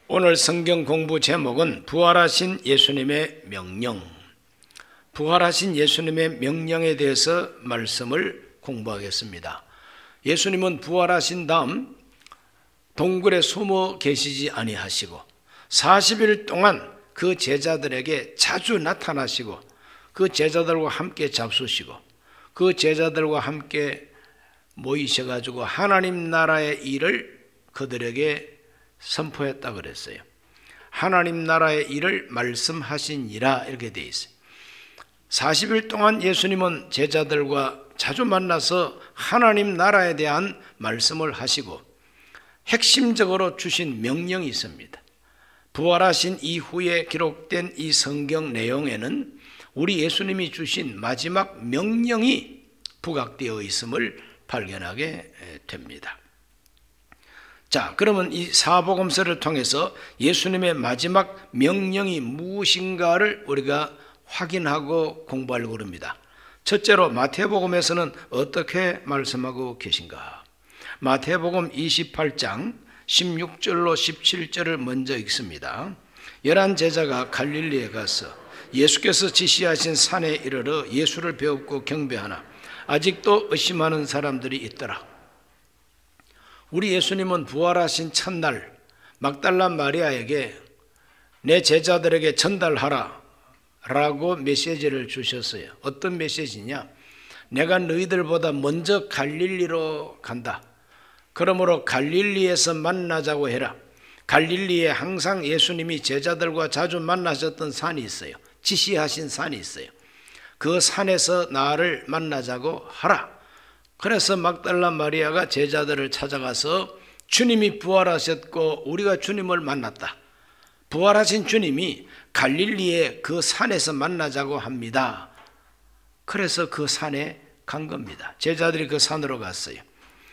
오늘 성경 공부 제목은 부활하신 예수님의 명령. 부활하신 예수님의 명령에 대해서 말씀을 공부하겠습니다. 예수님은 부활하신 다음 동굴에 숨어 계시지 아니하시고 40일 동안 그 제자들에게 자주 나타나시고 그 제자들과 함께 잡수시고 그 제자들과 함께 모이셔가지고 하나님 나라의 일을 그들에게 선포했다 그랬어요. 하나님 나라의 일을 말씀하시니라 이렇게 되어 있어요. 40일 동안 예수님은 제자들과 자주 만나서 하나님 나라에 대한 말씀을 하시고 핵심적으로 주신 명령이 있습니다. 부활하신 이후에 기록된 이 성경 내용에는 우리 예수님이 주신 마지막 명령이 부각되어 있음을 발견하게 됩니다. 자, 그러면 이 사복음서를 통해서 예수님의 마지막 명령이 무엇인가를 우리가 확인하고 공부하려고 합니다. 첫째로 마태복음에서는 어떻게 말씀하고 계신가? 마태복음 28장 16절로 17절을 먼저 읽습니다. 11 제자가 갈릴리에 가서 예수께서 지시하신 산에 이르러 예수를 배웁고 경배하나 아직도 의심하는 사람들이 있더라. 우리 예수님은 부활하신 첫날 막달라 마리아에게 내 제자들에게 전달하라 라고 메시지를 주셨어요. 어떤 메시지냐? 내가 너희들보다 먼저 갈릴리로 간다. 그러므로 갈릴리에서 만나자고 해라. 갈릴리에 항상 예수님이 제자들과 자주 만나셨던 산이 있어요. 지시하신 산이 있어요. 그 산에서 나를 만나자고 하라. 그래서 막달라 마리아가 제자들을 찾아가서 주님이 부활하셨고 우리가 주님을 만났다. 부활하신 주님이 갈릴리의 그 산에서 만나자고 합니다. 그래서 그 산에 간 겁니다. 제자들이 그 산으로 갔어요.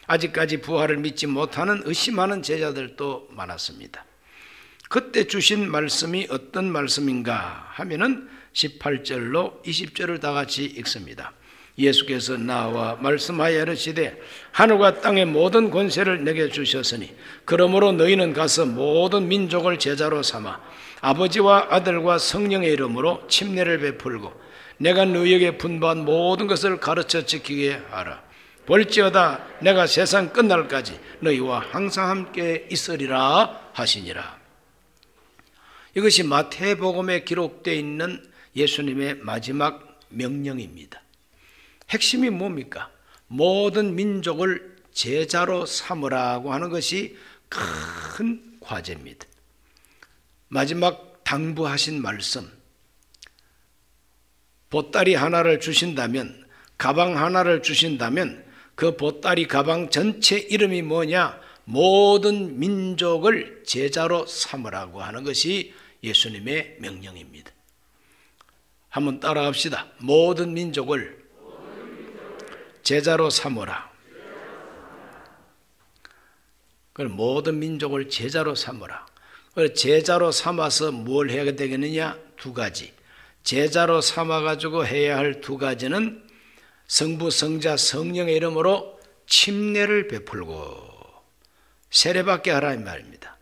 아직까지 부활을 믿지 못하는 의심하는 제자들도 많았습니다. 그때 주신 말씀이 어떤 말씀인가 하면은 18절로 20절을 다 같이 읽습니다. 예수께서 나와 말씀하여 이르시되 하늘과 땅의 모든 권세를 내게 주셨으니 그러므로 너희는 가서 모든 민족을 제자로 삼아 아버지와 아들과 성령의 이름으로 침례를 베풀고 내가 너희에게 분부한 모든 것을 가르쳐 지키게 하라. 볼지어다 내가 세상 끝날까지 너희와 항상 함께 있으리라 하시니라. 이것이 마태복음에 기록되어 있는 예수님의 마지막 명령입니다. 핵심이 뭡니까? 모든 민족을 제자로 삼으라고 하는 것이 큰 과제입니다. 마지막 당부하신 말씀, 보따리 하나를 주신다면, 가방 하나를 주신다면 그 보따리 가방 전체 이름이 뭐냐? 모든 민족을 제자로 삼으라고 하는 것이 예수님의 명령입니다. 한번 따라합시다. 모든 민족을 제자로 삼으라. 모든 민족을 제자로 삼으라. 제자로 삼아서 뭘 해야 되겠느냐? 두 가지. 제자로 삼아가지고 해야 할 두 가지는 성부, 성자, 성령의 이름으로 침례를 베풀고 세례받게 하라 이 말입니다.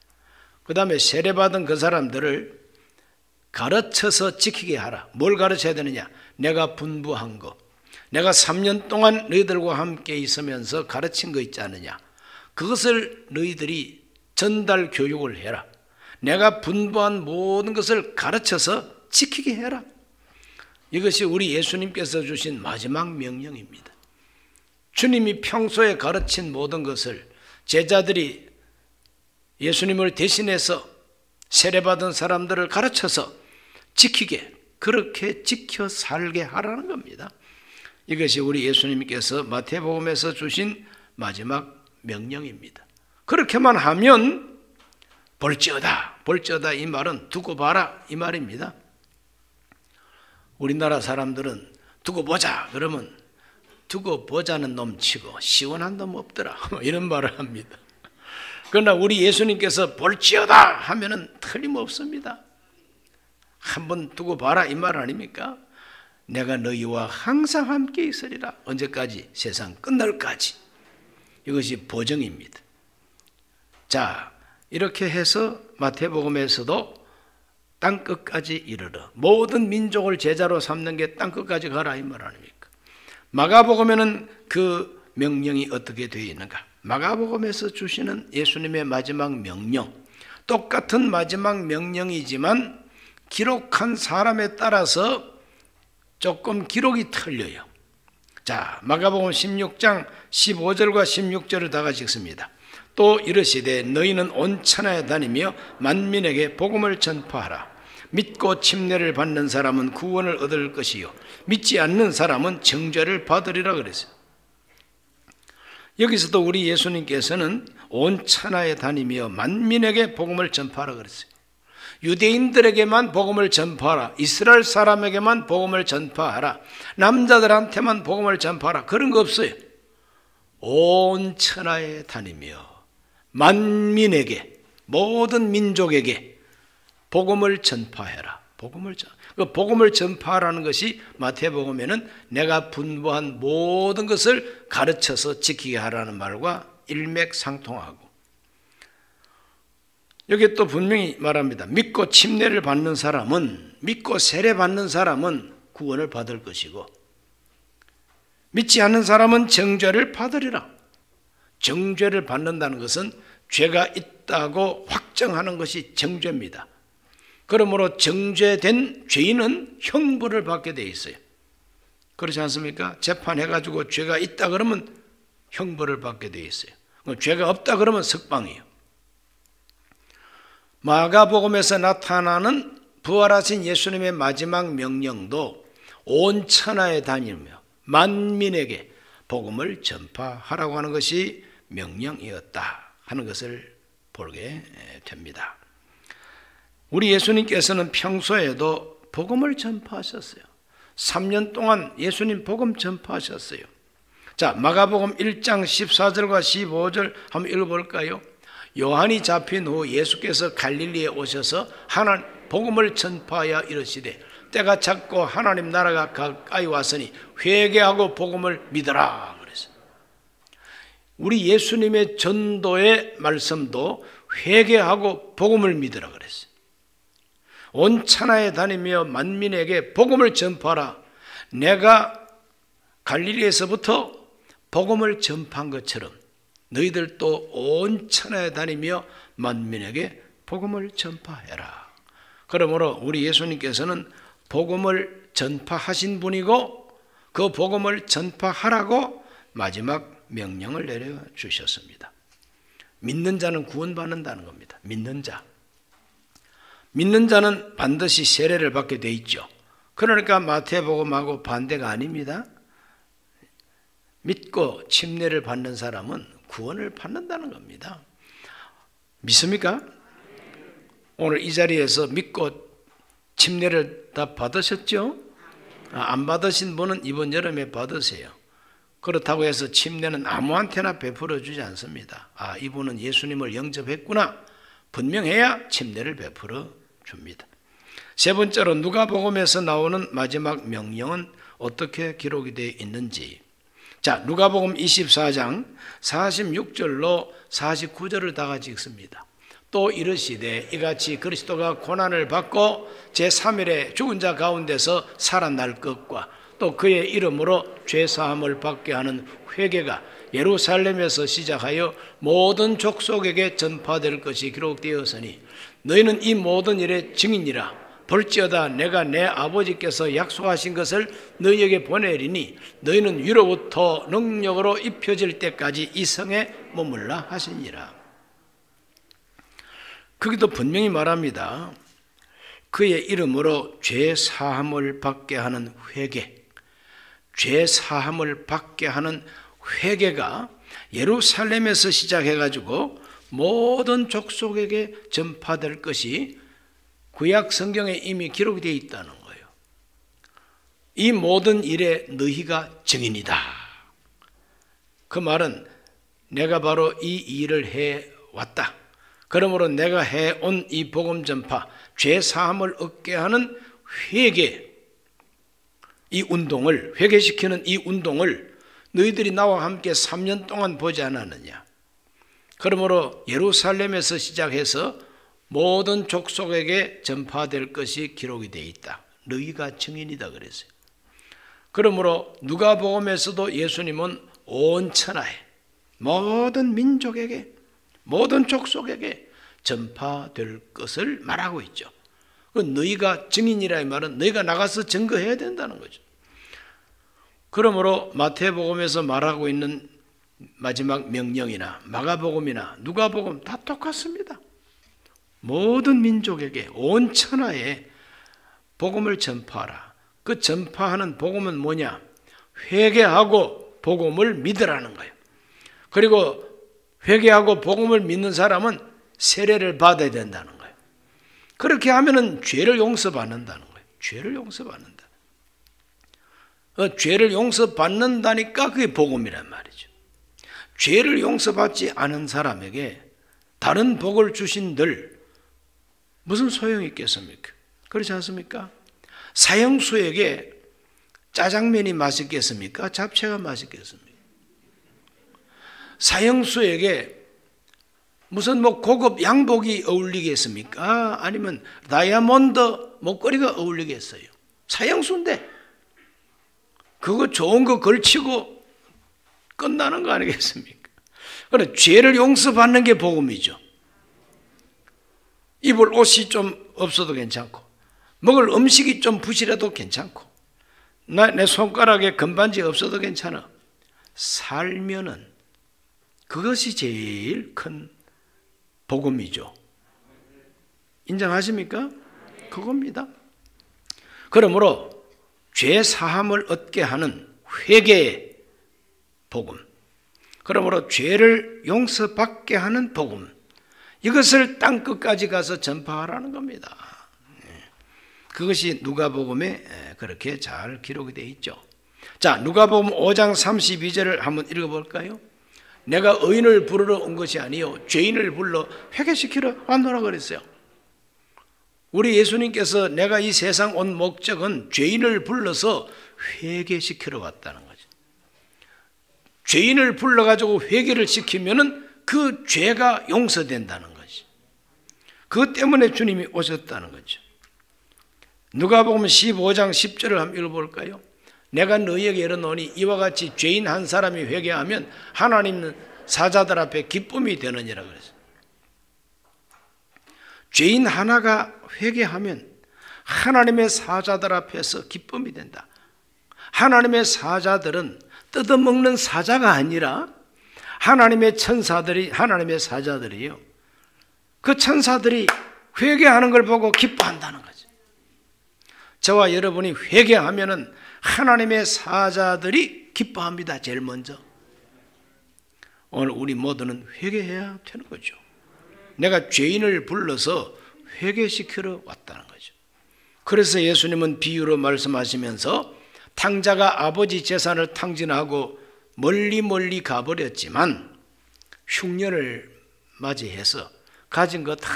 그 다음에 세례받은 그 사람들을 가르쳐서 지키게 하라. 뭘 가르쳐야 되느냐? 내가 분부한 거. 내가 3년 동안 너희들과 함께 있으면서 가르친 거 있지 않느냐? 그것을 너희들이 전달 교육을 해라. 내가 분부한 모든 것을 가르쳐서 지키게 해라. 이것이 우리 예수님께서 주신 마지막 명령입니다. 주님이 평소에 가르친 모든 것을 제자들이 예수님을 대신해서 세례받은 사람들을 가르쳐서 지키게, 그렇게 지켜 살게 하라는 겁니다. 이것이 우리 예수님께서 마태복음에서 주신 마지막 명령입니다. 그렇게만 하면 볼지어다, 볼지어다 이 말은 두고 봐라 이 말입니다. 우리나라 사람들은 두고 보자 그러면 두고 보자는 놈 치고 시원한 놈 없더라 이런 말을 합니다. 그러나 우리 예수님께서 볼지어다 하면은 틀림없습니다. 한번 두고 봐라 이 말 아닙니까? 내가 너희와 항상 함께 있으리라. 언제까지? 세상 끝날까지. 이것이 보정입니다. 자, 이렇게 해서 마태복음에서도 땅끝까지 이르러 모든 민족을 제자로 삼는 게 땅끝까지 가라 이 말 아닙니까? 마가복음에는 그 명령이 어떻게 되어 있는가? 마가복음에서 주시는 예수님의 마지막 명령, 똑같은 마지막 명령이지만 기록한 사람에 따라서 조금 기록이 틀려요. 자, 마가복음 16장 15절과 16절을 다 같이 읽습니다. 또 이르시되 너희는 온 천하에 다니며 만민에게 복음을 전파하라. 믿고 침례를 받는 사람은 구원을 얻을 것이요 믿지 않는 사람은 정죄를 받으리라 그랬어요. 여기서도 우리 예수님께서는 온 천하에 다니며 만민에게 복음을 전파하라 그랬어요. 유대인들에게만 복음을 전파하라, 이스라엘 사람에게만 복음을 전파하라, 남자들한테만 복음을 전파하라, 그런 거 없어요. 온 천하에 다니며 만민에게, 모든 민족에게 복음을 전파해라. 복음을 전파하라는 것이 마태복음에는 내가 분부한 모든 것을 가르쳐서 지키게 하라는 말과 일맥상통하고, 여기 또 분명히 말합니다. 믿고 침례를 받는 사람은, 믿고 세례 받는 사람은 구원을 받을 것이고 믿지 않는 사람은 정죄를 받으리라. 정죄를 받는다는 것은 죄가 있다고 확정하는 것이 정죄입니다. 그러므로 정죄된 죄인은 형벌을 받게 돼 있어요. 그렇지 않습니까? 재판해가지고 죄가 있다 그러면 형벌을 받게 돼 있어요. 죄가 없다 그러면 석방이에요. 마가복음에서 나타나는 부활하신 예수님의 마지막 명령도 온 천하에 다니며 만민에게 복음을 전파하라고 하는 것이 명령이었다 하는 것을 보게 됩니다. 우리 예수님께서는 평소에도 복음을 전파하셨어요. 3년 동안 예수님 복음 전파하셨어요. 자, 마가복음 1장 14절과 15절 한번 읽어볼까요? 요한이 잡힌 후 예수께서 갈릴리에 오셔서 하나님 복음을 전파하여 이르시되 때가 찼고 하나님 나라가 가까이 왔으니 회개하고 복음을 믿으라 그랬어요. 우리 예수님의 전도의 말씀도 회개하고 복음을 믿으라 그랬어요. 온 천하에 다니며 만민에게 복음을 전파하라. 내가 갈릴리에서부터 복음을 전파한 것처럼 너희들도 온 천하에 다니며 만민에게 복음을 전파해라. 그러므로 우리 예수님께서는 복음을 전파하신 분이고 그 복음을 전파하라고 마지막 명령을 내려주셨습니다. 믿는 자는 구원받는다는 겁니다. 믿는 자. 믿는 자는 반드시 세례를 받게 돼 있죠. 그러니까 마태복음하고 반대가 아닙니다. 믿고 침례를 받는 사람은 구원을 받는다는 겁니다. 믿습니까? 오늘 이 자리에서 믿고 침례를 다 받으셨죠? 안 받으신 분은 이번 여름에 받으세요. 그렇다고 해서 침례는 아무한테나 베풀어 주지 않습니다. 아, 이분은 예수님을 영접했구나 분명해야 침례를 베풀어 줍니다. 세 번째로 누가복음에서 나오는 마지막 명령은 어떻게 기록이 되어 있는지. 자, 누가복음 24장 46절로 49절을 다 같이 읽습니다. 또 이르시되 이같이 그리스도가 고난을 받고 제3일에 죽은 자 가운데서 살아날 것과 또 그의 이름으로 죄사함을 받게 하는 회개가 예루살렘에서 시작하여 모든 족속에게 전파될 것이 기록되었으니 너희는 이 모든 일의 증인이라. 볼지어다 내가 내 아버지께서 약속하신 것을 너희에게 보내리니 너희는 위로부터 능력으로 입혀질 때까지 이 성에 머물라 하시니라. 거기도 분명히 말합니다. 그의 이름으로 죄사함을 받게 하는 회개, 죄사함을 받게 하는 회개가 예루살렘에서 시작해가지고 모든 족속에게 전파될 것이 구약 성경에 이미 기록이 되어 있다는 거예요. 이 모든 일에 너희가 증인이다. 그 말은 내가 바로 이 일을 해왔다. 그러므로 내가 해온 이 복음 전파, 죄 사함을 얻게 하는 회개, 이 운동을, 회개시키는 이 운동을 너희들이 나와 함께 3년 동안 보지 않았느냐. 그러므로 예루살렘에서 시작해서 모든 족속에게 전파될 것이 기록이 되어 있다. 너희가 증인이다 그랬어요. 그러므로 누가복음에서도 예수님은 온 천하에 모든 민족에게 모든 족속에게 전파될 것을 말하고 있죠. 너희가 증인이라 이 말은 너희가 나가서 증거해야 된다는 거죠. 그러므로 마태복음에서 말하고 있는 마지막 명령이나 마가복음이나 누가복음 다 똑같습니다. 모든 민족에게 온 천하에 복음을 전파하라. 그 전파하는 복음은 뭐냐? 회개하고 복음을 믿으라는 거예요. 그리고 회개하고 복음을 믿는 사람은 세례를 받아야 된다는 거예요. 그렇게 하면은 죄를 용서받는다는 거예요. 죄를 용서받는다. 죄를 용서받는다니까 그게 복음이란 말이죠. 죄를 용서받지 않은 사람에게 다른 복을 주신들 무슨 소용이 있겠습니까? 그렇지 않습니까? 사형수에게 짜장면이 맛있겠습니까? 잡채가 맛있겠습니까? 사형수에게 무슨 고급 양복이 어울리겠습니까? 아니면 다이아몬드 목걸이가 어울리겠어요? 사형수인데 그거 좋은 거 걸치고 끝나는 거 아니겠습니까? 그래, 죄를 용서받는 게 복음이죠. 입을 옷이 좀 없어도 괜찮고 먹을 음식이 좀 부실해도 괜찮고 내 손가락에 금반지 없어도 괜찮아. 살면은 그것이 제일 큰 복음이죠. 인정하십니까? 그겁니다. 그러므로 죄 사함을 얻게 하는 회개의 복음, 그러므로 죄를 용서받게 하는 복음, 이것을 땅끝까지 가서 전파하라는 겁니다. 그것이 누가복음에 그렇게 잘 기록이 되어 있죠. 자, 누가복음 5장 32절을 한번 읽어볼까요? 내가 의인을 부르러 온 것이 아니요 죄인을 불러 회개시키러 왔노라 그랬어요. 우리 예수님께서 내가 이 세상 온 목적은 죄인을 불러서 회개시키러 왔다는 거죠. 죄인을 불러가지고 회개를 시키면은 그 죄가 용서된다는 거지. 그것 때문에 주님이 오셨다는 거죠. 누가복음 15장 10절을 한번 읽어볼까요? 내가 너희에게 이르노니 이와 같이 죄인 한 사람이 회개하면 하나님은 사자들 앞에 기쁨이 되느니라 그랬어요. 죄인 하나가 회개하면 하나님의 사자들 앞에서 기쁨이 된다. 하나님의 사자들은 뜯어먹는 사자가 아니라 하나님의 천사들이 하나님의 사자들이요. 그 천사들이 회개하는 걸 보고 기뻐한다는 거죠. 저와 여러분이 회개하면은 하나님의 사자들이 기뻐합니다. 제일 먼저. 오늘 우리 모두는 회개해야 되는 거죠. 내가 죄인을 불러서 회개시키러 왔다는 거죠. 그래서 예수님은 비유로 말씀하시면서 탕자가 아버지 재산을 탕진하고 멀리 가버렸지만 흉년을 맞이해서 가진 거 다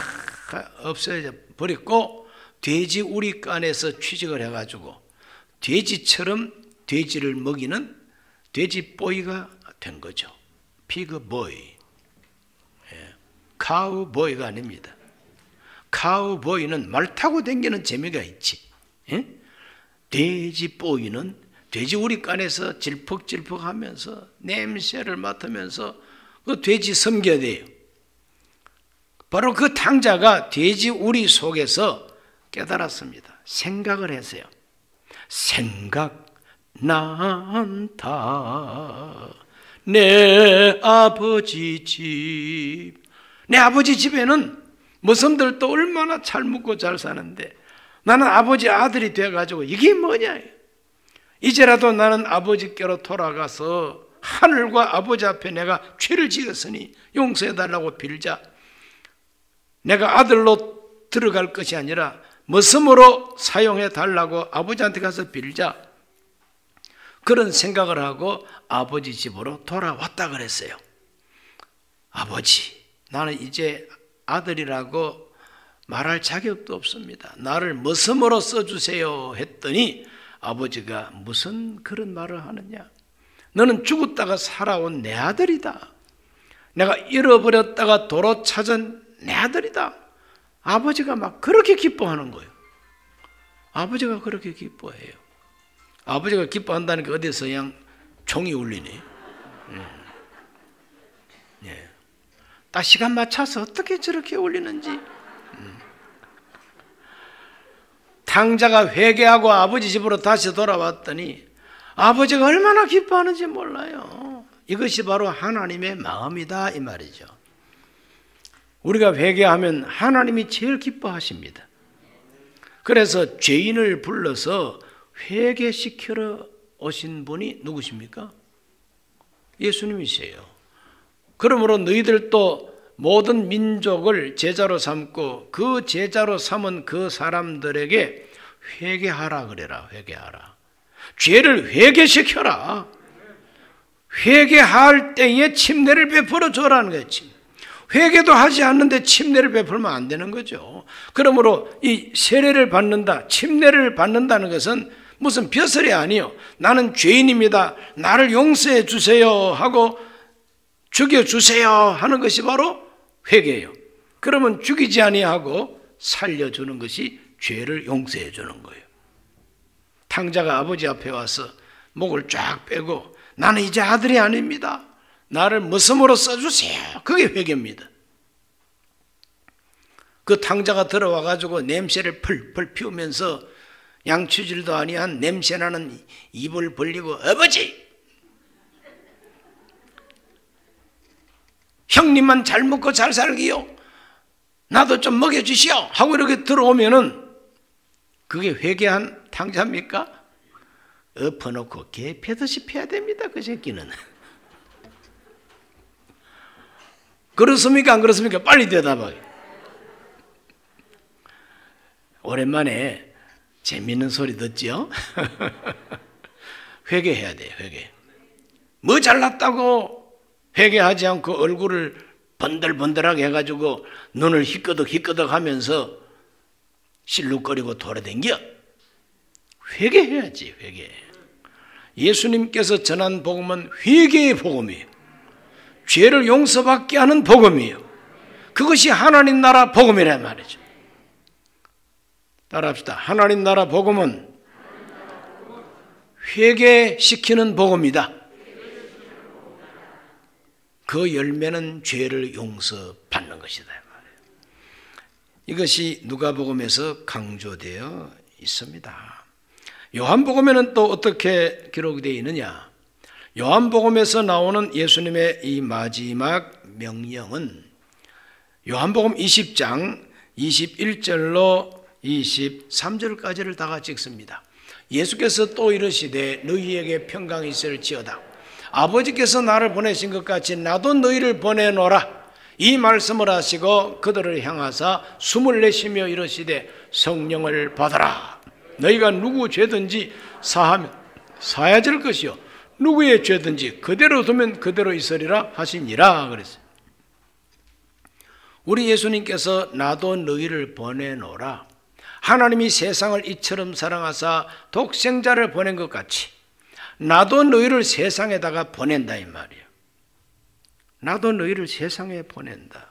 없어져 버렸고 돼지 우리간에서 취직을 해가지고 돼지처럼 돼지를 먹이는 돼지보이가 된 거죠. 피그보이. 카우보이가 아닙니다. 카우보이는 말 타고 다니는 재미가 있지. 돼지보이는 돼지 우리간에서 질퍽질퍽하면서 냄새를 맡으면서 그 돼지 섬겨야 돼요. 바로 그 탕자가 돼지 우리 속에서 깨달았습니다. 생각을 했어요. 생각난다. 내 아버지 집. 내 아버지 집에는 머슴들도 얼마나 잘 먹고 잘 사는데 나는 아버지 아들이 돼가지고 이게 뭐냐. 이제라도 나는 아버지께로 돌아가서 하늘과 아버지 앞에 내가 죄를 지었으니 용서해달라고 빌자. 내가 아들로 들어갈 것이 아니라 머슴으로 사용해달라고 아버지한테 가서 빌자. 그런 생각을 하고 아버지 집으로 돌아왔다 그랬어요. 아버지, 나는 이제 아들이라고 말할 자격도 없습니다. 나를 머슴으로 써주세요 했더니 아버지가 무슨 그런 말을 하느냐. 너는 죽었다가 살아온 내 아들이다. 내가 잃어버렸다가 도로 찾은 내 아들이다. 아버지가 막 그렇게 기뻐하는 거예요. 아버지가 그렇게 기뻐해요. 아버지가 기뻐한다는 게 어디서 그냥 종이 울리니. 예. 딱 시간 맞춰서 어떻게 저렇게 울리는지. 탕자가 회개하고 아버지 집으로 다시 돌아왔더니 아버지가 얼마나 기뻐하는지 몰라요. 이것이 바로 하나님의 마음이다 이 말이죠. 우리가 회개하면 하나님이 제일 기뻐하십니다. 그래서 죄인을 불러서 회개시키러 오신 분이 누구십니까? 예수님이세요. 그러므로 너희들도 모든 민족을 제자로 삼고 그 제자로 삼은 그 사람들에게 회개하라 그래라. 회개하라. 죄를 회개시켜라. 회개할 때에 침례를 베풀어 줘라는 거예요. 회개도 하지 않는데 침례를 베풀면 안 되는 거죠. 그러므로 이 세례를 받는다, 침례를 받는다는 것은 무슨 벼슬이 아니요. 나는 죄인입니다. 나를 용서해 주세요 하고 죽여주세요 하는 것이 바로 회개예요. 그러면 죽이지 아니하고 살려주는 것이 죄를 용서해 주는 거예요. 탕자가 아버지 앞에 와서 목을 쫙 빼고 나는 이제 아들이 아닙니다. 나를 머슴으로 써주세요. 그게 회개입니다. 그 탕자가 들어와 가지고 냄새를 펄펄 피우면서 양치질도 아니한 냄새나는 입을 벌리고 아버지! 형님만 잘 먹고 잘 살기요. 나도 좀 먹여주시오. 하고 이렇게 들어오면은 그게 회개한 탕자입니까? 엎어놓고 개 패듯이 패야 됩니다. 그 새끼는. 그렇습니까? 안 그렇습니까? 빨리 대답하게. 오랜만에 재밌는 소리 듣죠? 회개해야 돼요. 회개. 뭐 잘났다고 회개하지 않고 얼굴을 번들번들하게 해가지고 눈을 희끄덕희끄덕 하면서 실룩거리고 돌아다녀. 회개해야지. 회개. 예수님께서 전한 복음은 회개의 복음이에요. 죄를 용서받게 하는 복음이에요. 그것이 하나님 나라 복음이란 말이죠. 따라합시다. 하나님 나라 복음은 회개시키는 복음이다. 그 열매는 죄를 용서받는 것이다. 이것이 누가복음에서 강조되어 있습니다. 요한복음에는 또 어떻게 기록되어 있느냐? 요한복음에서 나오는 예수님의 이 마지막 명령은 요한복음 20장 21절로 23절까지를 다 같이 읽습니다. 예수께서 또 이르시되 너희에게 평강이 있을지어다. 아버지께서 나를 보내신 것 같이 나도 너희를 보내노라. 이 말씀을 하시고 그들을 향하사 숨을 내쉬며 이르시되 성령을 받아라. 너희가 누구 죄든지 사하면 사해질 것이요 누구의 죄든지 그대로 두면 그대로 있으리라 하시니라 그랬어요. 우리 예수님께서 나도 너희를 보내노라. 하나님이 세상을 이처럼 사랑하사 독생자를 보낸 것 같이 나도 너희를 세상에다가 보낸다 이 말이에요. 나도 너희를 세상에 보낸다.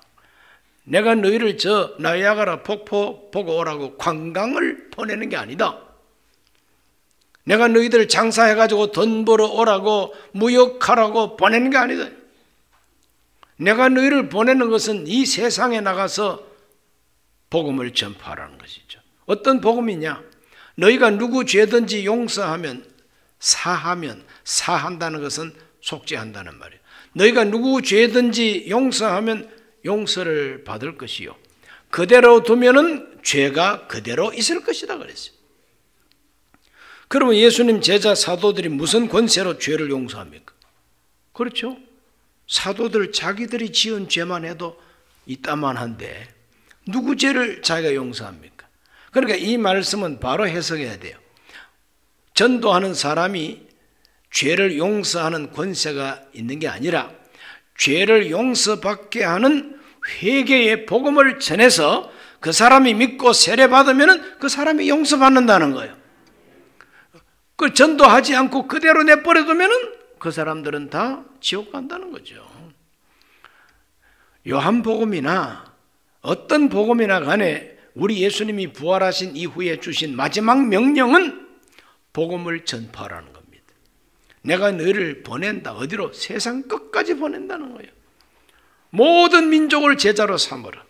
내가 너희를 저 나이아가라 폭포 보고 오라고 관광을 보내는 게 아니다. 내가 너희들 장사해가지고 돈 벌어 오라고 무역하라고 보내는 게 아니다. 내가 너희를 보내는 것은 이 세상에 나가서 복음을 전파하라는 것이죠. 어떤 복음이냐? 너희가 누구 죄든지 용서하면 사한다는 것은 속죄한다는 말이에요. 너희가 누구 죄든지 용서하면 용서를 받을 것이요 그대로 두면은 죄가 그대로 있을 것이다 그랬어요. 그러면 예수님 제자 사도들이 무슨 권세로 죄를 용서합니까? 그렇죠? 사도들 자기들이 지은 죄만 해도 이따만한데 누구 죄를 자기가 용서합니까? 그러니까 이 말씀은 바로 해석해야 돼요. 전도하는 사람이 죄를 용서하는 권세가 있는 게 아니라 죄를 용서받게 하는 회개의 복음을 전해서 그 사람이 믿고 세례받으면 그 사람이 용서받는다는 거예요. 그 전도하지 않고 그대로 내버려두면 그 사람들은 다 지옥 간다는 거죠. 요한복음이나 어떤 복음이나 간에 우리 예수님이 부활하신 이후에 주신 마지막 명령은 복음을 전파하라는 겁니다. 내가 너희를 보낸다. 어디로? 세상 끝까지 보낸다는 거예요. 모든 민족을 제자로 삼으라.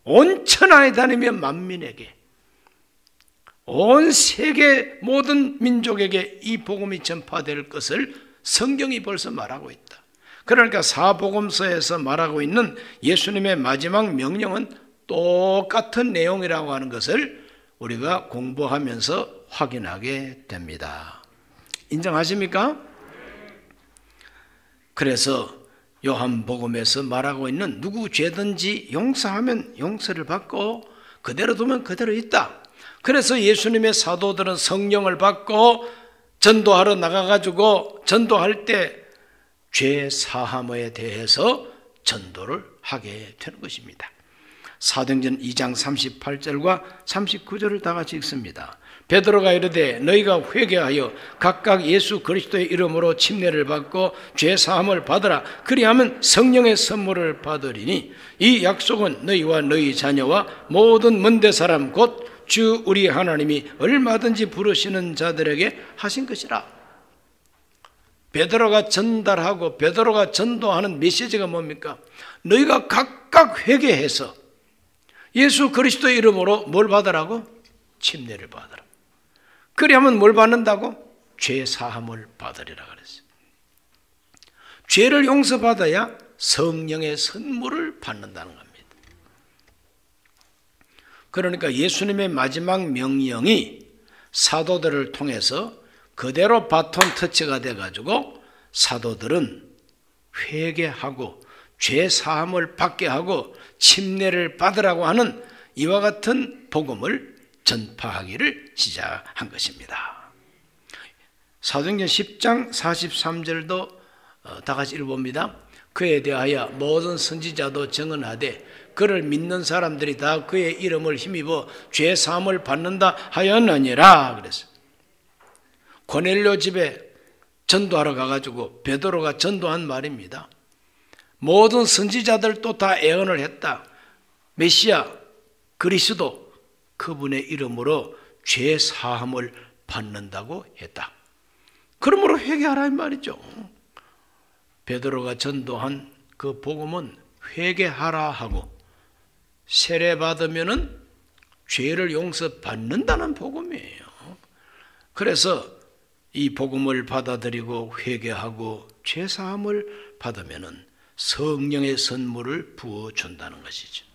온 천하에 다니며 만민에게, 온 세계 모든 민족에게 이 복음이 전파될 것을 성경이 벌써 말하고 있다. 그러니까 사복음서에서 말하고 있는 예수님의 마지막 명령은 똑같은 내용이라고 하는 것을 우리가 공부하면서 확인하게 됩니다. 인정하십니까? 그래서 요한복음에서 말하고 있는 누구 죄든지 용서하면 용서를 받고 그대로 두면 그대로 있다. 그래서 예수님의 사도들은 성령을 받고 전도하러 나가가지고 전도할 때 죄 사함에 대해서 전도를 하게 되는 것입니다. 사도행전 2장 38절과 39절을 다 같이 읽습니다. 베드로가 이르되 너희가 회개하여 각각 예수 그리스도의 이름으로 침례를 받고 죄 사함을 받으라. 그리하면 성령의 선물을 받으리니 이 약속은 너희와 너희 자녀와 모든 먼데 사람 곧 주 우리 하나님이 얼마든지 부르시는 자들에게 하신 것이라. 베드로가 전달하고 베드로가 전도하는 메시지가 뭡니까? 너희가 각각 회개해서 예수 그리스도의 이름으로 뭘 받으라고? 침례를 받으라. 그리하면 뭘 받는다고? 죄 사함을 받으리라 그랬어요. 죄를 용서받아야 성령의 선물을 받는다는 겁니다. 그러니까 예수님의 마지막 명령이 사도들을 통해서 그대로 바톤 터치가 돼가지고 사도들은 회개하고 죄 사함을 받게 하고 침례를 받으라고 하는 이와 같은 복음을 전파하기를 시작한 것입니다. 사도행전 10장 43절도 다 같이 읽어봅니다. 그에 대하여 모든 선지자도 증언하되 그를 믿는 사람들이 다 그의 이름을 힘입어 죄 사함을 받는다 하였느니라 그랬어요. 고넬료 집에 전도하러 가가지고 베드로가 전도한 말입니다. 모든 선지자들도 다 예언을 했다. 메시아 그리스도 그분의 이름으로 죄 사함을 받는다고 했다. 그러므로 회개하라 이 말이죠. 베드로가 전도한 그 복음은 회개하라 하고 세례 받으면은 죄를 용서받는다는 복음이에요. 그래서 이 복음을 받아들이고 회개하고 죄 사함을 받으면은 성령의 선물을 부어준다는 것이죠.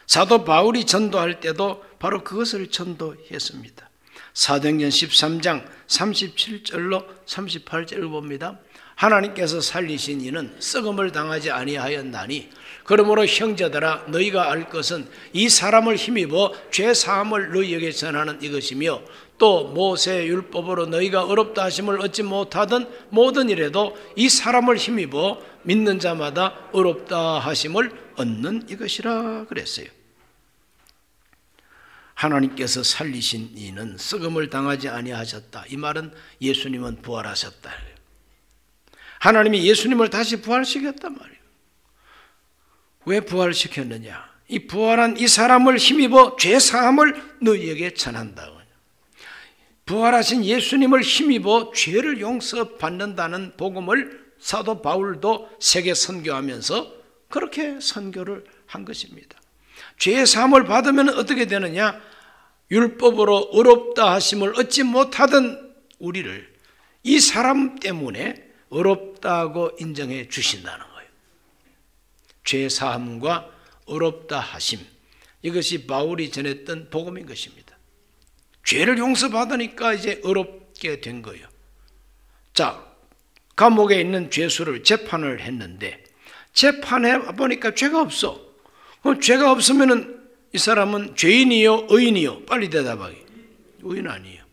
사도 바울이 전도할 때도 바로 그것을 전도했습니다. 사도행전 13장 37절로 38절을 봅니다. 하나님께서 살리신 이는 썩음을 당하지 아니하였나니 그러므로 형제들아 너희가 알 것은 이 사람을 힘입어 죄 사함을 너희에게 전하는 이것이며 또 모세의 율법으로 너희가 어렵다 하심을 얻지 못하던 모든 일에도 이 사람을 힘입어 믿는 자마다 어렵다 하심을 얻는 이것이라 그랬어요. 하나님께서 살리신 이는 썩음을 당하지 아니하셨다. 이 말은 예수님은 부활하셨다. 하나님이 예수님을 다시 부활시켰단 말이에요. 왜 부활시켰느냐? 이 부활한 이 사람을 힘입어 죄 사함을 너희에게 전한다. 부활하신 예수님을 힘입어 죄를 용서받는다는 복음을 사도 바울도 세계 선교하면서 그렇게 선교를 한 것입니다. 죄의 사함을 받으면 어떻게 되느냐? 율법으로 어렵다 하심을 얻지 못하던 우리를 이 사람 때문에 어렵다고 인정해 주신다는 거예요. 죄 사함과 어렵다 하심, 이것이 바울이 전했던 복음인 것입니다. 죄를 용서받으니까 이제 어렵게 된 거예요. 자, 감옥에 있는 죄수를 재판을 했는데 재판해 보니까 죄가 없어. 죄가 없으면은 이 사람은 죄인이요 의인이요? 빨리 대답하기. 의인 아니에요.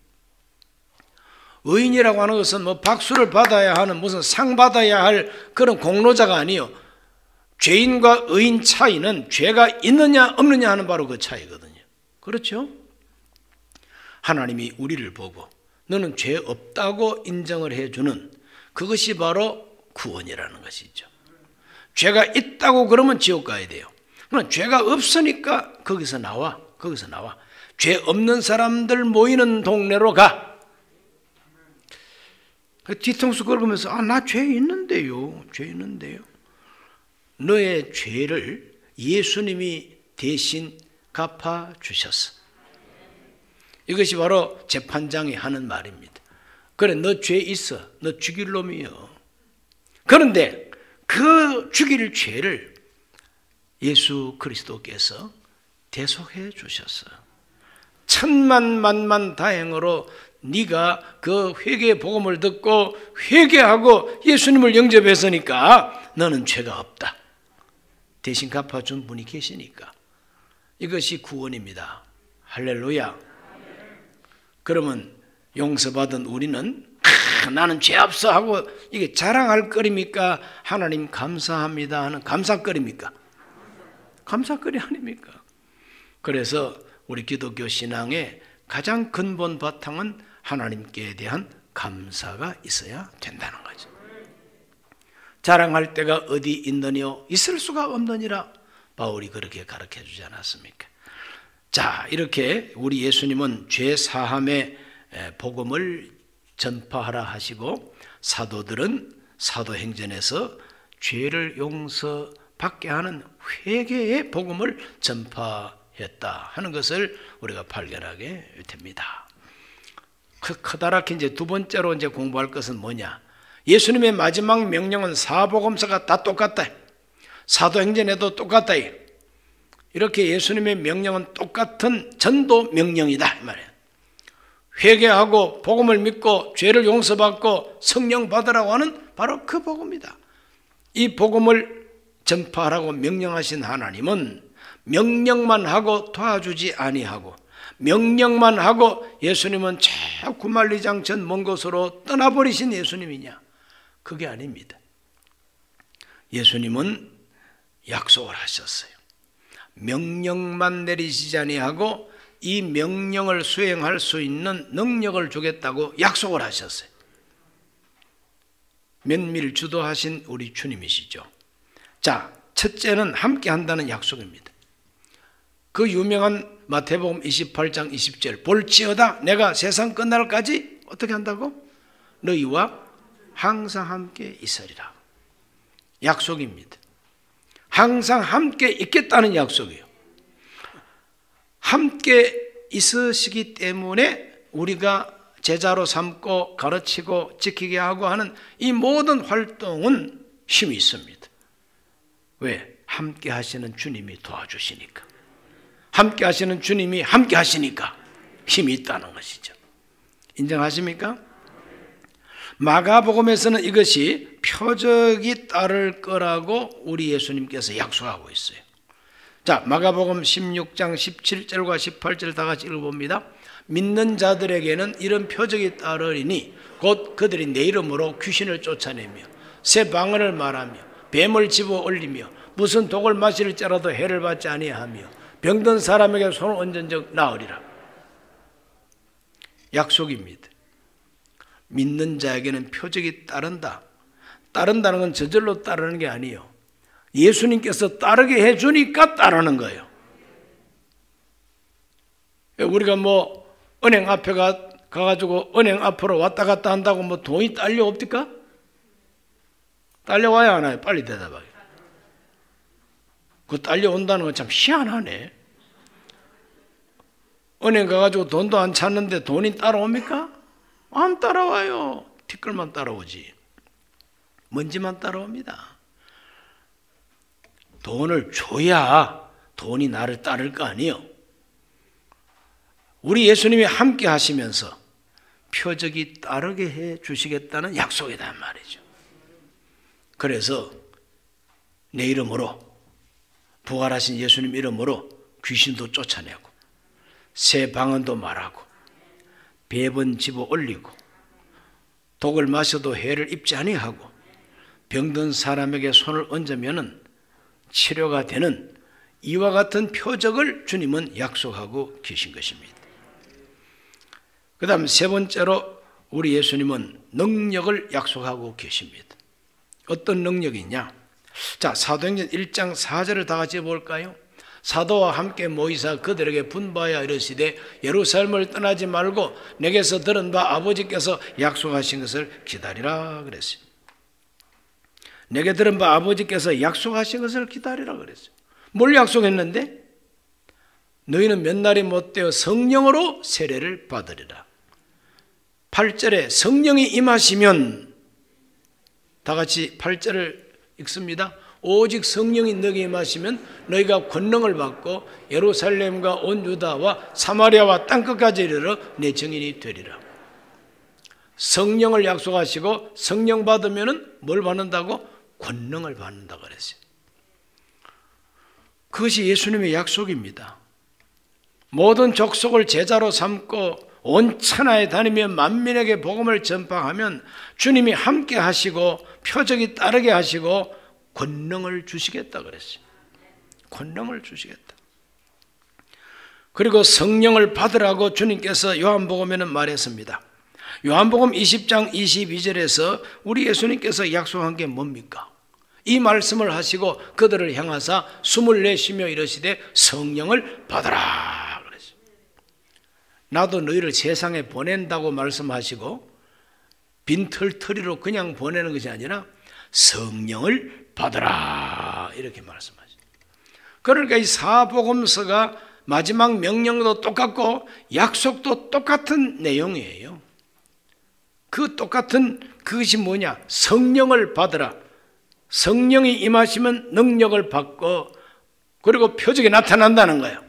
의인이라고 하는 것은 뭐 박수를 받아야 하는 무슨 상 받아야 할 그런 공로자가 아니에요. 죄인과 의인 차이는 죄가 있느냐 없느냐 하는 바로 그 차이거든요. 그렇죠? 하나님이 우리를 보고 너는 죄 없다고 인정을 해주는 그것이 바로 구원이라는 것이죠. 죄가 있다고 그러면 지옥 가야 돼요. 그러나 죄가 없으니까 거기서 나와. 죄 없는 사람들 모이는 동네로 가. 뒤통수 긁으면서 나 죄 있는데요. 너의 죄를 예수님이 대신 갚아주셨어. 이것이 바로 재판장이 하는 말입니다. 그래, 너 죄 있어. 너 죽일 놈이요. 그런데 그 죽일 죄를 예수 그리스도께서 대속해 주셨어. 천만 다행으로 네가 그 회개의 복음을 듣고 회개하고 예수님을 영접했으니까 너는 죄가 없다. 대신 갚아준 분이 계시니까. 이것이 구원입니다. 할렐루야. 그러면 용서받은 우리는 나는 죄 없어 하고 이게 자랑할 거리입니까? 하나님 감사합니다 하는 감사거리입니까? 감사거리 아닙니까? 그래서 우리 기독교 신앙의 가장 근본 바탕은 하나님께 대한 감사가 있어야 된다는 거죠. 자랑할 데가 어디 있느뇨? 있을 수가 없느니라. 바울이 그렇게 가르쳐 주지 않았습니까? 자, 이렇게 우리 예수님은 죄 사함의 복음을 전파하라 하시고 사도들은 사도행전에서 죄를 용서받게 하는 회개의 복음을 전파했다 하는 것을 우리가 발견하게 됩니다. 커다랗게 이제 두 번째로 이제 공부할 것은 뭐냐? 예수님의 마지막 명령은 사복음서가 다 똑같다. 사도행전에도 똑같다. 이렇게 예수님의 명령은 똑같은 전도 명령이다 이 말이에요. 회개하고 복음을 믿고 죄를 용서받고 성령 받으라고 하는 바로 그 복음이다. 이 복음을 전파하라고 명령하신 하나님은 명령만 하고 도와주지 아니하고 명령만 하고 예수님은 저 구말리장 전 먼 곳으로 떠나버리신 예수님이냐? 그게 아닙니다. 예수님은 약속을 하셨어요. 명령만 내리시지 아니하고 이 명령을 수행할 수 있는 능력을 주겠다고 약속을 하셨어요. 면밀 주도하신 우리 주님이시죠. 자, 첫째는 함께 한다는 약속입니다. 그 유명한 마태복음 28장 20절 볼지어다 내가 세상 끝날까지 어떻게 한다고? 너희와 항상 함께 있으리라. 약속입니다. 항상 함께 있겠다는 약속이에요. 함께 있으시기 때문에 우리가 제자로 삼고 가르치고 지키게 하고 하는 이 모든 활동은 힘이 있습니다. 왜? 함께 하시는 주님이 도와주시니까. 함께 하시는 주님이 함께 하시니까 힘이 있다는 것이죠. 인정하십니까? 마가복음에서는 이것이 표적이 따를 거라고 우리 예수님께서 약속하고 있어요. 자, 마가복음 16장 17절과 18절 다 같이 읽어봅니다. 믿는 자들에게는 이런 표적이 따르리니 곧 그들이 내 이름으로 귀신을 쫓아내며 새 방언을 말하며 뱀을 집어 올리며 무슨 독을 마실지라도 해를 받지 아니하며 병든 사람에게 손을 얹은 적 나으리라. 약속입니다. 믿는 자에게는 표적이 따른다. 따른다는 건 저절로 따르는 게 아니에요. 예수님께서 따르게 해주니까 따르는 거예요. 우리가 뭐 은행 앞에 가가지고 은행 앞으로 왔다 갔다 한다고 뭐 돈이 딸려옵니까? 딸려와야 하나요? 빨리 대답하게. 그 딸려온다는 건 참 희한하네. 은행 가가지고 돈도 안 찾는데 돈이 따라옵니까? 안 따라와요. 티끌만 따라오지. 먼지만 따라옵니다. 돈을 줘야 돈이 나를 따를 거 아니에요. 우리 예수님이 함께 하시면서 표적이 따르게 해 주시겠다는 약속이다 말이죠. 그래서 내 이름으로 부활하신 예수님 이름으로 귀신도 쫓아내고 새 방언도 말하고 뱀은 집어 올리고 독을 마셔도 해를 입지 아니하고 병든 사람에게 손을 얹으면 치료가 되는 이와 같은 표적을 주님은 약속하고 계신 것입니다. 그 다음 세 번째로 우리 예수님은 능력을 약속하고 계십니다. 어떤 능력이냐? 자, 사도행전 1장 4절을 다 같이 볼까요? 사도와 함께 모이사 그들에게 분부하여 이르시되 예루살렘을 떠나지 말고 내게서 들은 바 아버지께서 약속하신 것을 기다리라 그랬어요. 내게 들은 바 아버지께서 약속하신 것을 기다리라 그랬어요. 뭘 약속했는데? 너희는 몇 날이 못되어 성령으로 세례를 받으리라. 8절에 성령이 임하시면, 다 같이 8절을 읽습니다. 오직 성령이 너에게 임하시면 너희가 권능을 받고 예루살렘과 온 유다와 사마리아와 땅끝까지 이르러 내 증인이 되리라. 성령을 약속하시고 성령 받으면 뭘 받는다고? 권능을 받는다고 그랬어요. 그것이 예수님의 약속입니다. 모든 족속을 제자로 삼고 온 천하에 다니며 만민에게 복음을 전파하면 주님이 함께 하시고 표적이 따르게 하시고 권능을 주시겠다 그랬어요. 권능을 주시겠다. 그리고 성령을 받으라고 주님께서 요한복음에는 말했습니다. 요한복음 20장 22절에서 우리 예수님께서 약속한 게 뭡니까? 이 말씀을 하시고 그들을 향하사 숨을 내쉬며 이르시되 성령을 받으라 그랬어요. 나도 너희를 세상에 보낸다고 말씀하시고 빈털터리로 그냥 보내는 것이 아니라 성령을 받으라 이렇게 말씀하시죠. 그러니까 이 사복음서가 마지막 명령도 똑같고 약속도 똑같은 내용이에요. 그 똑같은 그것이 뭐냐? 성령을 받으라. 성령이 임하시면 능력을 받고 그리고 표적이 나타난다는 거예요.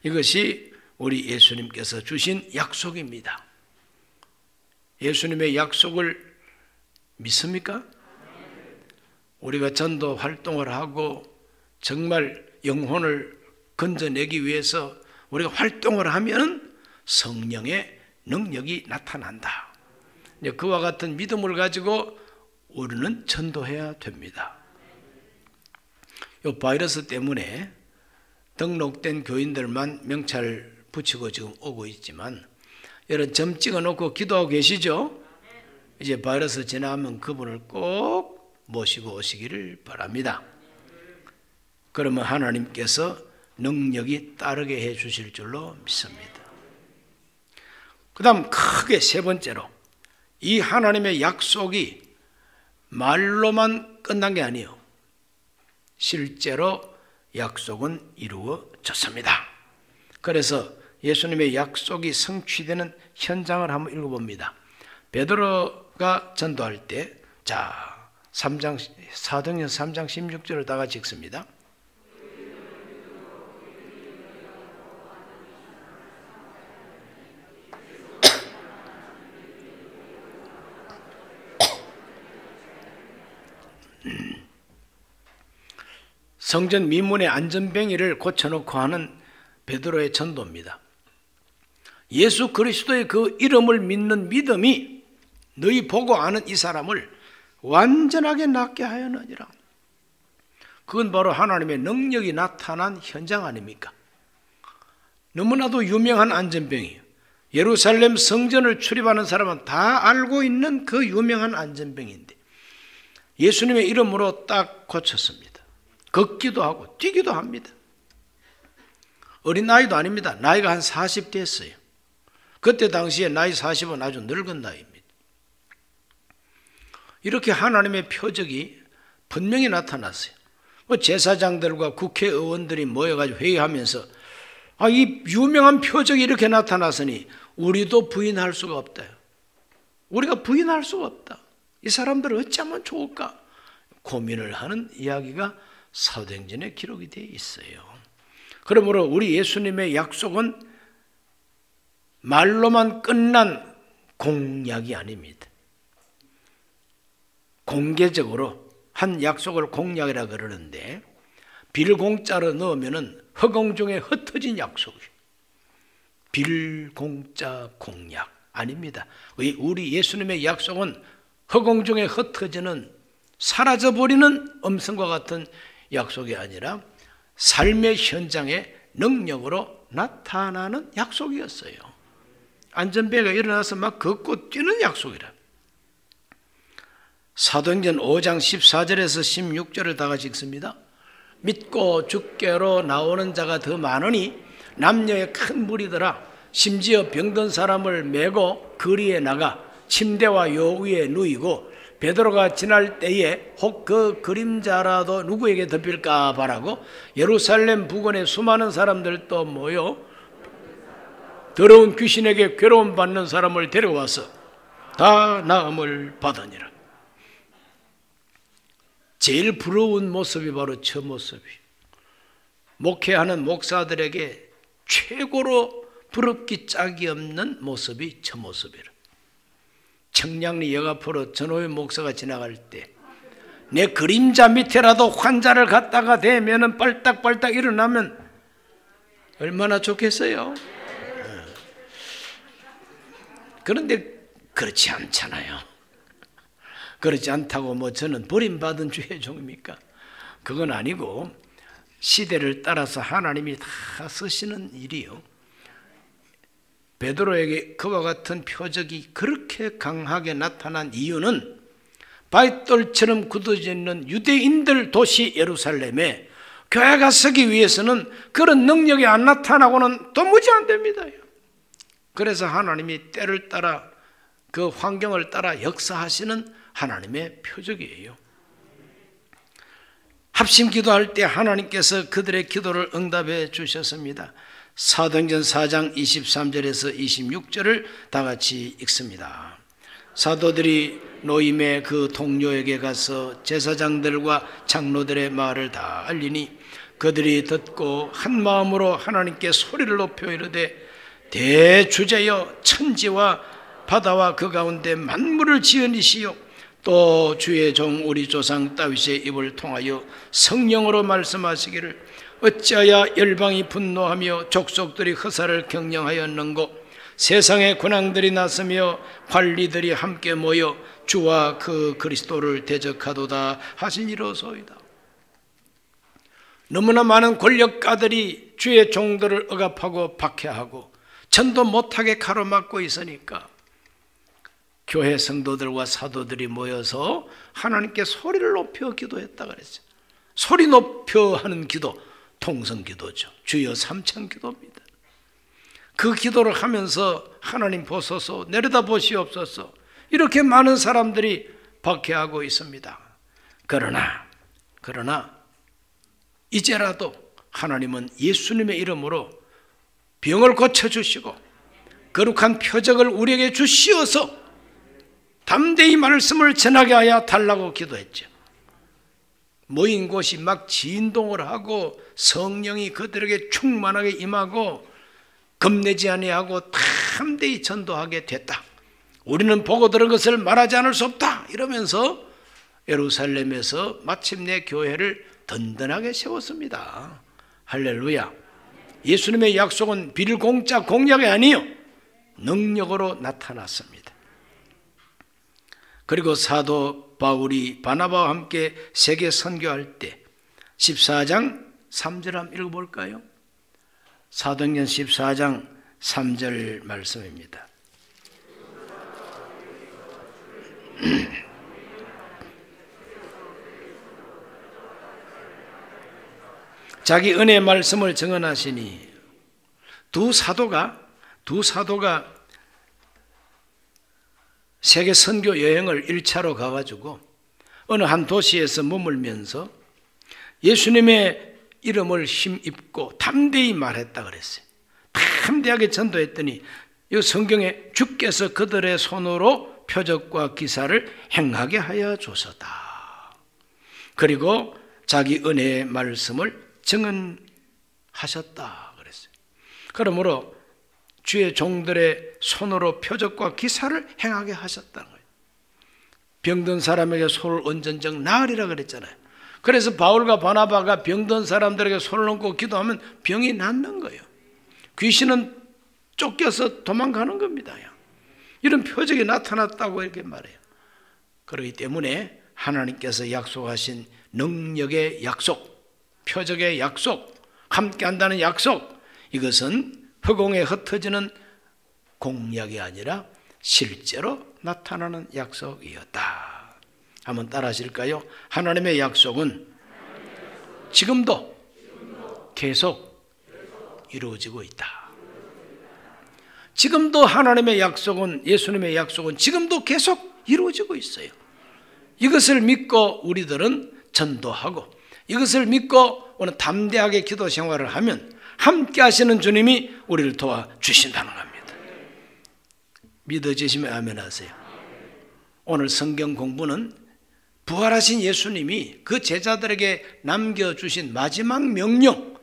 이것이 우리 예수님께서 주신 약속입니다. 예수님의 약속을 믿습니까? 우리가 전도 활동을 하고 정말 영혼을 건져내기 위해서 우리가 활동을 하면 성령의 능력이 나타난다. 그와 같은 믿음을 가지고 우리는 전도해야 됩니다. 이 바이러스 때문에 등록된 교인들만 명찰 붙이고 지금 오고 있지만 여러분 점 찍어놓고 기도하고 계시죠? 이제 바이러스 지나면 그분을 꼭 모시고 오시기를 바랍니다. 그러면 하나님께서 능력이 따르게 해 주실 줄로 믿습니다. 그 다음 크게 세 번째로 이 하나님의 약속이 말로만 끝난 게 아니에요. 실제로 약속은 이루어졌습니다. 그래서 예수님의 약속이 성취되는 현장을 한번 읽어봅니다. 베드로가 전도할 때, 자, 사도행전 3장 16절을 다 같이 읽습니다. 성전 미문의 안전뱅이를 고쳐놓고 하는 베드로의 전도입니다. 예수 그리스도의 그 이름을 믿는 믿음이 너희 보고 아는 이 사람을 완전하게 낫게 하였느니라. 그건 바로 하나님의 능력이 나타난 현장 아닙니까? 너무나도 유명한 안전병이에요. 예루살렘 성전을 출입하는 사람은 다 알고 있는 그 유명한 안전병인데 예수님의 이름으로 딱 고쳤습니다. 걷기도 하고 뛰기도 합니다. 어린 나이도 아닙니다. 나이가 한 40 됐어요. 그때 당시에 나이 40은 아주 늙은 나이입니다. 이렇게 하나님의 표적이 분명히 나타났어요. 제사장들과 국회의원들이 모여가지고 회의하면서 이 유명한 표적이 이렇게 나타났으니 우리도 부인할 수가 없다. 우리가 부인할 수가 없다. 이 사람들을 어찌하면 좋을까? 고민을 하는 이야기가 사도행전에 기록이 되어 있어요. 그러므로 우리 예수님의 약속은 말로만 끝난 공약이 아닙니다. 공개적으로 한 약속을 공약이라 그러는데 빌공짜로 넣으면 허공 중에 흩어진 약속이에요. 빌공짜 공약 아닙니다. 우리 예수님의 약속은 허공 중에 흩어지는 사라져버리는 음성과 같은 약속이 아니라 삶의 현장에 능력으로 나타나는 약속이었어요. 안전벨가 일어나서 막 걷고 뛰는 약속이라. 사도행전 5장 14절에서 16절을 다 같이 읽습니다. 믿고 주께로 나오는 자가 더 많으니 남녀의 큰 무리더라. 심지어 병든 사람을 메고 거리에 나가 침대와 요 위에 누이고 베드로가 지날 때에 혹 그 그림자라도 누구에게 덮일까 바라고 예루살렘 부근에 수많은 사람들도 모여 더러운 귀신에게 괴로움 받는 사람을 데려와서 다 나음을 받으니라. 제일 부러운 모습이 바로 저 모습이에요. 목회하는 목사들에게 최고로 부럽기 짝이 없는 모습이 저 모습이라. 청량리 역 앞으로 전호연 목사가 지나갈 때 내 그림자 밑에라도 환자를 갖다가 대면은 빨딱빨딱 일어나면 얼마나 좋겠어요. 그런데 그렇지 않잖아요. 그렇지 않다고 뭐 저는 버림받은 주의 종입니까? 그건 아니고 시대를 따라서 하나님이 다 쓰시는 일이요. 베드로에게 그와 같은 표적이 그렇게 강하게 나타난 이유는 바위돌처럼 굳어져 있는 유대인들 도시 예루살렘에 교회가 서기 위해서는 그런 능력이 안 나타나고는 도무지 안 됩니다. 그래서 하나님이 때를 따라 그 환경을 따라 역사하시는 하나님의 표적이에요. 합심 기도할 때 하나님께서 그들의 기도를 응답해 주셨습니다. 사도행전 4장 23절에서 26절을 다 같이 읽습니다. 사도들이 노임의 그 동료에게 가서 제사장들과 장로들의 말을 다 알리니 그들이 듣고 한 마음으로 하나님께 소리를 높여 이르되 대주제여 천지와 바다와 그 가운데 만물을 지으시오 또 주의 종 우리 조상 다윗의 입을 통하여 성령으로 말씀하시기를 어찌하여 열방이 분노하며 족속들이 허사를 경영하였는고 세상의 군왕들이 나서며 관리들이 함께 모여 주와 그 그리스도를 대적하도다 하시니로소이다. 너무나 많은 권력가들이 주의 종들을 억압하고 박해하고 전도 못하게 가로막고 있으니까 교회 성도들과 사도들이 모여서 하나님께 소리를 높여 기도했다 그랬어요. 소리 높여 하는 기도, 통성기도죠. 주여 삼천기도입니다. 그 기도를 하면서 하나님 보소서, 내려다보시옵소서, 이렇게 많은 사람들이 박해하고 있습니다. 그러나 이제라도 하나님은 예수님의 이름으로 병을 고쳐주시고 거룩한 표적을 우리에게 주시어서 담대히 말씀을 전하게 하여 달라고 기도했죠. 모인 곳이 막 진동을 하고 성령이 그들에게 충만하게 임하고 겁내지 아니하고 담대히 전도하게 됐다. 우리는 보고 들은 것을 말하지 않을 수 없다. 이러면서 예루살렘에서 마침내 교회를 든든하게 세웠습니다. 할렐루야. 예수님의 약속은 빌공짜 공약이 아니요 능력으로 나타났습니다. 그리고 사도 바울이 바나바와 함께 세계 선교할 때 14장 3절 한번 읽어볼까요? 사도행전 14장 3절 말씀입니다. 자기 은혜의 말씀을 증언하시니 두 사도가 세계 선교 여행을 1차로 가가지고 어느 한 도시에서 머물면서 예수님의 이름을 힘입고 담대히 말했다 그랬어요. 담대하게 전도했더니 이 성경에 주께서 그들의 손으로 표적과 기사를 행하게 하여 주셨다. 그리고 자기 은혜의 말씀을 증언하셨다 그랬어요. 그러므로 주의 종들의 손으로 표적과 기사를 행하게 하셨다는 거예요. 병든 사람에게 손을 얹은즉 나으리라 그랬잖아요. 그래서 바울과 바나바가 병든 사람들에게 손을 얹고 기도하면 병이 낫는 거예요. 귀신은 쫓겨서 도망가는 겁니다. 이런 표적이 나타났다고 이렇게 말해요. 그렇기 때문에 하나님께서 약속하신 능력의 약속, 표적의 약속, 함께 한다는 약속, 이것은 허공에 흩어지는 공약이 아니라 실제로 나타나는 약속이었다. 한번 따라 하실까요? 하나님의 약속은 지금도 계속 이루어지고 있다. 지금도 하나님의 약속은, 예수님의 약속은 지금도 계속 이루어지고 있어요. 이것을 믿고 우리들은 전도하고, 이것을 믿고 오늘 담대하게 기도 생활을 하면 함께 하시는 주님이 우리를 도와주신다는 겁니다. 믿어지시면 아멘 하세요. 오늘 성경 공부는 부활하신 예수님이 그 제자들에게 남겨주신 마지막 명령,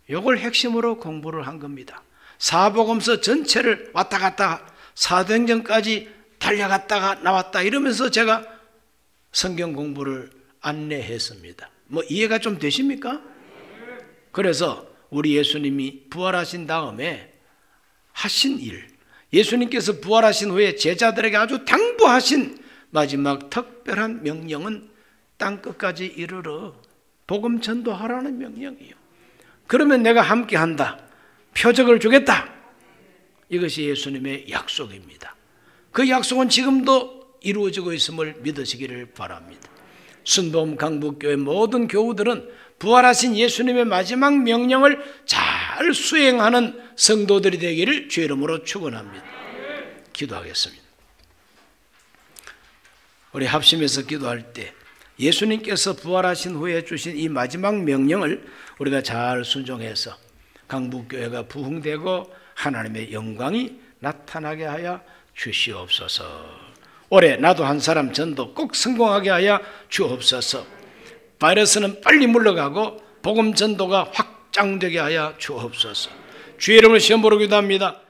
이걸 핵심으로 공부를 한 겁니다. 사복음서 전체를 왔다 갔다 사도행전까지 달려갔다가 나왔다 이러면서 제가 성경 공부를 안내했습니다. 뭐 이해가 좀 되십니까? 그래서 우리 예수님이 부활하신 다음에 하신 일, 예수님께서 부활하신 후에 제자들에게 아주 당부하신 마지막 특별한 명령은 땅끝까지 이르러 복음 전도하라는 명령이에요. 그러면 내가 함께 한다, 표적을 주겠다, 이것이 예수님의 약속입니다. 그 약속은 지금도 이루어지고 있음을 믿으시기를 바랍니다. 순복음 강북교회 모든 교우들은 부활하신 예수님의 마지막 명령을 잘 수행하는 성도들이 되기를 주의 이름으로 축원합니다. 기도하겠습니다. 우리 합심해서 기도할 때 예수님께서 부활하신 후에 주신 이 마지막 명령을 우리가 잘 순종해서 강북교회가 부흥되고 하나님의 영광이 나타나게 하여 주시옵소서. 올해 나도 한 사람 전도 꼭 성공하게 하여 주옵소서. 바이러스는 빨리 물러가고 복음 전도가 확장되게 하여 주옵소서. 주의 이름을 시험으로 기도합니다.